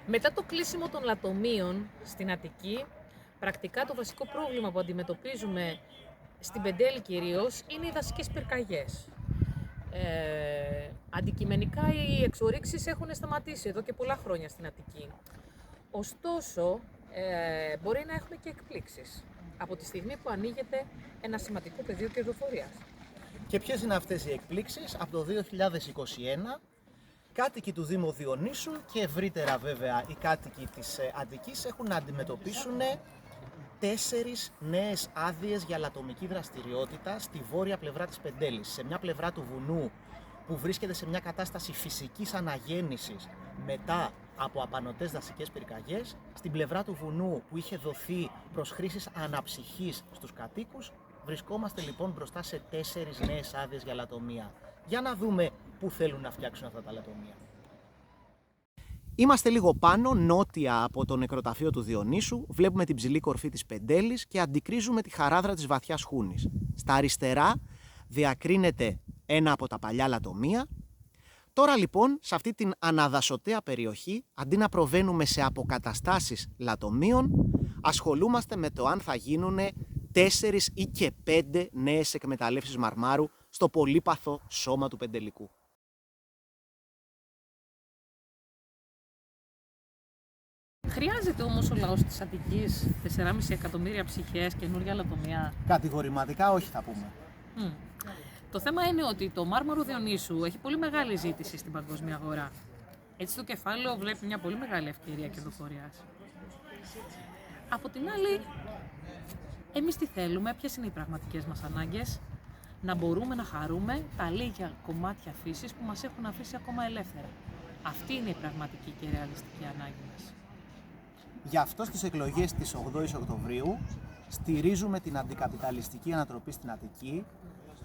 Μετά το κλείσιμο των λατομείων στην Αττική, πρακτικά το βασικό πρόβλημα που αντιμετωπίζουμε στην Πεντέλη κυρίως είναι οι δασικές πυρκαγιές. Αντικειμενικά οι εξορίξεις έχουν σταματήσει εδώ και πολλά χρόνια στην Αττική. Ωστόσο, μπορεί να έχουμε και εκπλήξεις από τη στιγμή που ανοίγεται ένα σημαντικό πεδίο κερδοφορίας. Και ποιες είναι αυτές οι εκπλήξεις? Από το 2021, κάτοικοι του Δήμου Διονύσου και ευρύτερα βέβαια οι κάτοικοι της Αττικής έχουν να αντιμετωπίσουν 4 νέες άδειες για λατομική δραστηριότητα στη βόρεια πλευρά της Πεντέλης. Σε μια πλευρά του βουνού που βρίσκεται σε μια κατάσταση φυσικής αναγέννησης μετά από απανωτές δασικές πυρκαγιές, στην πλευρά του βουνού που είχε δοθεί προς χρήσεις αναψυχής στους κατοίκους, βρισκόμαστε λοιπόν μπροστά σε 4 νέες άδειες για λατομεία. Για να δούμε πού θέλουν να φτιάξουν αυτά τα λατομεία. Είμαστε λίγο πάνω, νότια από το νεκροταφείο του Διονύσου, βλέπουμε την ψηλή κορφή της Πεντέλης και αντικρίζουμε τη χαράδρα της βαθιάς Χούνης. Στα αριστερά διακρίνεται ένα από τα παλιά λατομεία. Τώρα λοιπόν, σε αυτή την αναδασωτέα περιοχή, αντί να προβαίνουμε σε αποκαταστάσεις λατομείων, ασχολούμαστε με το αν θα γίνουν 4 ή και 5 νέες εκμεταλλεύσεις μαρμάρου στο πολύπαθο σώμα του Πεντελικού. Χρειάζεται όμως ο λαός της Αττικής 4,5 εκατομμύρια ψυχές, καινούργια λατομεία? Κατηγορηματικά όχι θα πούμε. Το θέμα είναι ότι το μάρμαρο Διονύσου έχει πολύ μεγάλη ζήτηση στην παγκόσμια αγορά. Έτσι το κεφάλαιο βλέπει μια πολύ μεγάλη ευκαιρία κερδοφορίας. Από την άλλη, εμείς τι θέλουμε, ποιες είναι οι πραγματικές μας ανάγκες? Να μπορούμε να χαρούμε τα λίγα κομμάτια φύσης που μας έχουν αφήσει ακόμα ελεύθερα. Αυτή είναι η πραγματική και ρεαλιστική ανάγκη μας. Γι' αυτό στις εκλογές της 8ης Οκτωβρίου στηρίζουμε την αντικαπιταλιστική ανατροπή στην Αττική,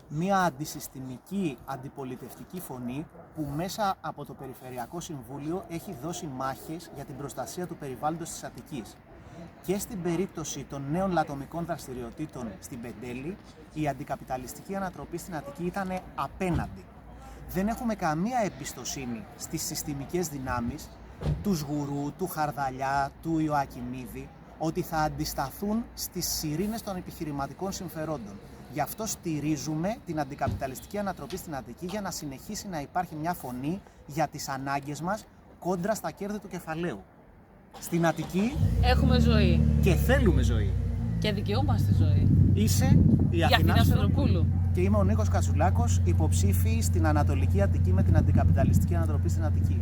μια αντισυστημική, αντιπολιτευτική φωνή που μέσα από το Περιφερειακό Συμβούλιο έχει δώσει μάχες για την προστασία του περιβάλλοντος της Αττικής. Και στην περίπτωση των νέων λατομικών δραστηριοτήτων στην Πεντέλη, η αντικαπιταλιστική ανατροπή στην Αττική ήταν απέναντι. Δεν έχουμε καμία εμπιστοσύνη στις συστημικές δυνάμεις του Σγουρού, του Χαρδαλιά, του Ιωακιμίδη, ότι θα αντισταθούν στις σιρήνες των επιχειρηματικών συμφερόντων. Γι' αυτό στηρίζουμε την αντικαπιταλιστική ανατροπή στην Αττική για να συνεχίσει να υπάρχει μια φωνή για τις ανάγκες μας κόντρα στα κέρδη του κεφαλαίου. Στην Αττική έχουμε ζωή. Και θέλουμε ζωή. Και δικαιούμαστε ζωή. Είσαι η Αθηνά Σφαιροπούλου. Και είμαι ο Νίκος Κατσουλάκος, υποψήφιοι στην Ανατολική Αττική με την αντικαπιταλιστική ανατροπή στην Αττική.